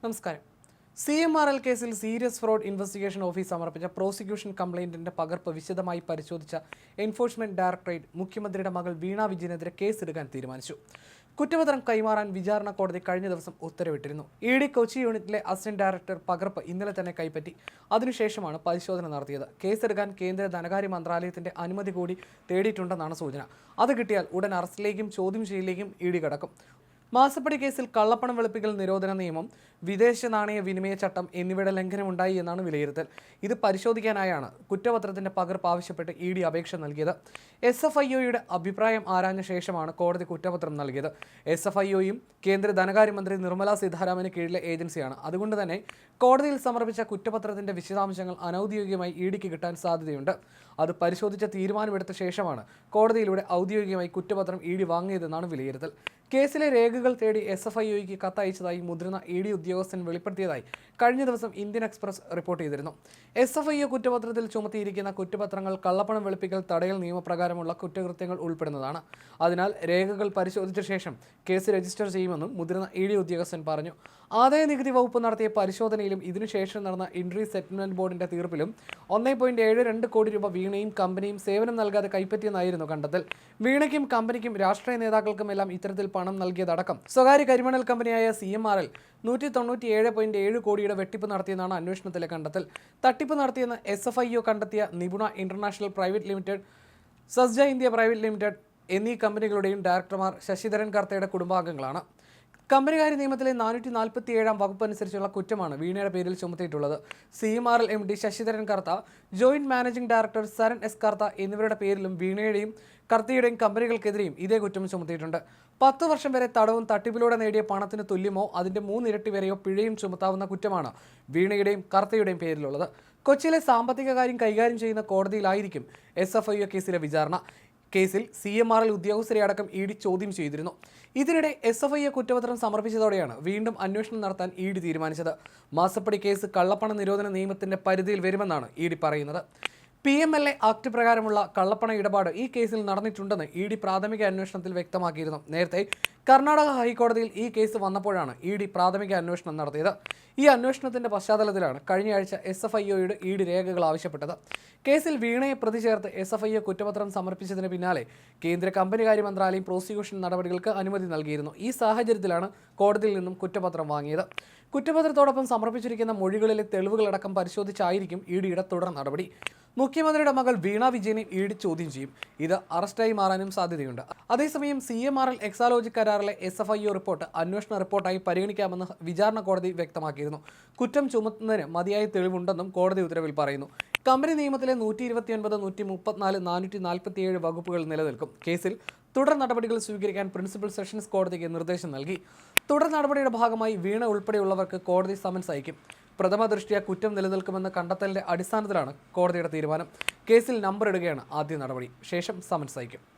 നമസ്കാരം. CMRL കേസിൽ serious fraud investigation office സമർപ്പിച്ച പ്രോസിക്യൂഷൻ കംപ്ലയിന്റിന്റെ പകർപ്പ് വിശദമായി പരിശോധിച്ച എൻഫോഴ്സ്മെന്റ് ഡയറക്ടറേറ്റ് മുഖ്യമന്ത്രിയുടെ മകൾ വീണ വിജയനെതിരെ കേസെടുക്കാൻ തീരുമാനിച്ചു. കുറ്റപത്രം കൈമാറാൻ വിചാരണ കോടതി കഴിഞ്ഞ ദിവസം ഉത്തരവിട്ടിരുന്നു. ED കൊച്ചി യൂണിറ്റിലെ അസിസ്റ്റന്റ് ഡയറക്ടർ പകർപ്പ് ഇന്നലെ തന്നെ കൈപ്പറ്റി. അതിനുശേഷമാണ് പരിശോധന നടത്തിയത്. കേസെടുക്കാൻ കേന്ദ്ര ധനകാര്യ മന്ത്രാലയത്തിന്റെ അനുമതി കൂടി തേടിയിട്ടുണ്ടെന്നാണ് സൂചന. അത് കിട്ടിയാൽ ഉടൻ അറസ്റ്റിലേക്കും ചോദ്യം ചെയ്യലിലേക്കും ED കടക്കും. മാസപ്പടി കേസിൽ കള്ളപ്പണം വെളുപ്പിക്കൽ നിരോധന നിയമം, വിദേശ നാണയ വിനിമയ ചട്ടം എന്നിവയുടെ ലംഘനമുണ്ടായി എന്നാണ് വിലയിരുത്തൽ. ഇത് പരിശോധിക്കാനായാണ് കുറ്റപത്രത്തിന്റെ പകർപ്പ് ആവശ്യപ്പെട്ട് ED അപേക്ഷ നൽകിയത്. SFIOയുടെ അഭിപ്രായം ആരാഞ്ഞ ശേഷമാണ് കോടതി കുറ്റപത്രം നൽകിയത്. SFIOയും കേന്ദ്ര ധനകാര്യമന്ത്രി നിർമ്മല സീതാരാമന് കീഴിലെ ഏജൻസിയാണ്. അതുകൊണ്ട് തന്നെ കോടതിയിൽ സമർപ്പിച്ച കുറ്റപത്രത്തിന്റെ വിശദാംശങ്ങൾ അനൌദ്യോഗികമായി EDക്ക് കിട്ടാൻ സാധ്യതയുണ്ട്. അത് പരിശോധിച്ച തീരുമാനമെടുത്ത ശേഷമാണ് കോടതിയിലൂടെ ഔദ്യോഗികമായി കുറ്റപത്രം ED വാങ്ങിയതെന്നാണ് വിലയിരുത്തൽ. കേസിലെ രേഖകൾ തേടി SFIOയ്ക്ക് കത്തയച്ചതായി മുതിർന്ന ED ഉദ്യോഗസ്ഥൻ വെളിപ്പെടുത്തിയതായി കഴിഞ്ഞ ദിവസം ഇന്ത്യൻ എക്സ്പ്രസ് റിപ്പോർട്ട് ചെയ്തിരുന്നു. SFIO കുറ്റപത്രത്തിൽ ചുമത്തിയിരിക്കുന്ന കുറ്റപത്രങ്ങൾ കള്ളപ്പണം വെളുപ്പിക്കൽ തടയൽ നിയമപ്രകാരമുള്ള കുറ്റകൃത്യങ്ങൾ ഉൾപ്പെടുന്നതാണ്. അതിനാൽ രേഖകൾ പരിശോധിച്ച ശേഷം കേസ് രജിസ്റ്റർ ചെയ്യുമെന്നും മുതിർന്ന ED ഉദ്യോഗസ്ഥൻ പറഞ്ഞു. ആദായ നികുതി വകുപ്പ് നടത്തിയ പരിശോധനയിലും ഇതിനുശേഷം നടന്ന ഇൻട്രി സെറ്റിൽമെന്റ് ബോർഡിന്റെ തീർപ്പിലും 1.72 കോടി രൂപ വീണയും കമ്പനിയും സേവനം നൽകാതെ കൈപ്പറ്റിയെന്നായിരുന്നു കണ്ടെത്തൽ. വീണയ്ക്കും കമ്പനിക്കും രാഷ്ട്രീയ നേതാക്കൾക്കുമെല്ലാം ഇത്തരത്തിൽ പണം നൽകിയതടക്കം സ്വകാര്യ കരിമണൽ കമ്പനിയായ CMRL 197.7 കോടിയുടെ വെട്ടിപ്പ് നടത്തിയെന്നാണ് അന്വേഷണത്തിലെ കണ്ടെത്തൽ. തട്ടിപ്പ് നടത്തിയെന്ന് SFIO കണ്ടെത്തിയ നിപുണ ഇന്റർനാഷണൽ പ്രൈവറ്റ് ലിമിറ്റഡ്, സസ്ജ ഇന്ത്യ പ്രൈവറ്റ് ലിമിറ്റഡ് എന്നീ കമ്പനികളുടെയും ഡയറക്ടർമാർ ശശിധരൻ കർത്തയുടെ കുടുംബാംഗങ്ങളാണ്. കമ്പനികാര്യ നിയമത്തിലെ 447 വകുപ്പ് അനുസരിച്ചുള്ള കുറ്റമാണ് വീണയുടെ പേരിൽ ചുമത്തിയിട്ടുള്ളത്. CMRL MD Sasidharan Kartha, joint managing director Saran S Kartha എന്നിവരുടെ പേരിലും വീണയുടെയും കർത്തയുടെയും കമ്പനികൾക്കെതിരെയും ഇതേ കുറ്റം ചുമത്തിയിട്ടുണ്ട്. 10 വർഷം വരെ തടവും തട്ടിപ്പിലൂടെ നേടിയ പണത്തിന് തുല്യമോ അതിന്റെ 3 ഇരട്ടി വരെയോ പിഴയും ചുമത്താവുന്ന കുറ്റമാണ് വീണയുടെയും കർത്തയുടെയും പേരിലുള്ളത്. കൊച്ചിയിലെ സാമ്പത്തിക കാര്യം കൈകാര്യം ചെയ്യുന്ന കോടതിയിലായിരിക്കും SFIO കേസിലെ വിചാരണ. കേസിൽ CMRL ഉദ്യോഗസ്ഥരെ അടക്കം ED ചോദ്യം ചെയ്തിരുന്നു. ഇതിനിടെ SFIO കുറ്റപത്രം സമർപ്പിച്ചതോടെയാണ് വീണ്ടും അന്വേഷണം നടത്താൻ ED തീരുമാനിച്ചത്. മാസപ്പടി കേസ് കള്ളപ്പണ നിരോധന നിയമത്തിന്റെ പരിധിയിൽ വരുമെന്നാണ് ED പറയുന്നത്. PMLA ആക്ട് പ്രകാരമുള്ള കള്ളപ്പണ ഇടപാട് ഈ കേസിൽ നടന്നിട്ടുണ്ടെന്ന് ED പ്രാഥമിക അന്വേഷണത്തിൽ വ്യക്തമാക്കിയിരുന്നു. നേരത്തെ കർണാടക ഹൈക്കോടതിയിൽ ഈ കേസ് വന്നപ്പോഴാണ് ED പ്രാഥമിക അന്വേഷണം നടത്തിയത്. ഈ അന്വേഷണത്തിന്റെ പശ്ചാത്തലത്തിലാണ് കഴിഞ്ഞയാഴ്ച SFIOയുടെ ED രേഖകൾ ആവശ്യപ്പെട്ടത്. കേസിൽ വീണയെ പ്രതി ചേർത്ത് SFIO കുറ്റപത്രം സമർപ്പിച്ചതിന് പിന്നാലെ കേന്ദ്ര കമ്പനികാര്യ മന്ത്രാലയം പ്രോസിക്യൂഷൻ നടപടികൾക്ക് അനുമതി നൽകിയിരുന്നു. ഈ സാഹചര്യത്തിലാണ് കോടതിയിൽ നിന്നും കുറ്റപത്രം വാങ്ങിയത്. കുറ്റപത്രത്തോടൊപ്പം സമർപ്പിച്ചിരിക്കുന്ന മൊഴികളിലെ തെളിവുകളടക്കം പരിശോധിച്ചായിരിക്കും EDയുടെ തുടർ നടപടി. മുഖ്യമന്ത്രിയുടെ മകൾ വീണ വിജയനെ ED ചോദ്യം ചെയ്യും. ഇത് അറസ്റ്റായി മാറാനും സാധ്യതയുണ്ട്. അതേസമയം CMRL എക്സാലോജി കരാറിലെ SFIO റിപ്പോർട്ട് അന്വേഷണ റിപ്പോർട്ടായി പരിഗണിക്കാമെന്ന് വിചാരണ കോടതി വ്യക്തമാക്കിയിരുന്നു. കുറ്റം ചുമത്തുന്നതിന് മതിയായ തെളിവുണ്ടെന്നും കോടതി ഉത്തരവിൽ പറയുന്നു. കമ്പനി നിയമത്തിലെ 129, 134, 447 വകുപ്പുകൾ നിലനിൽക്കും. കേസിൽ തുടർ നടപടികൾ സ്വീകരിക്കാൻ പ്രിൻസിപ്പൽ സെഷൻസ് കോടതിക്ക് നിർദ്ദേശം നൽകി. തുടർ നടപടിയുടെ ഭാഗമായി വീണ ഉൾപ്പെടെയുള്ളവർക്ക് കോടതി സമൻസ് അയക്കും. പ്രഥമ ദൃഷ്ട്യാ കുറ്റം നിലനിൽക്കുമെന്ന കണ്ടെത്തലിന്റെ അടിസ്ഥാനത്തിലാണ് കോടതിയുടെ തീരുമാനം. കേസിൽ നമ്പർ ഇടുകയാണ് ആദ്യ നടപടി. ശേഷം സമൻസ് അയക്കും.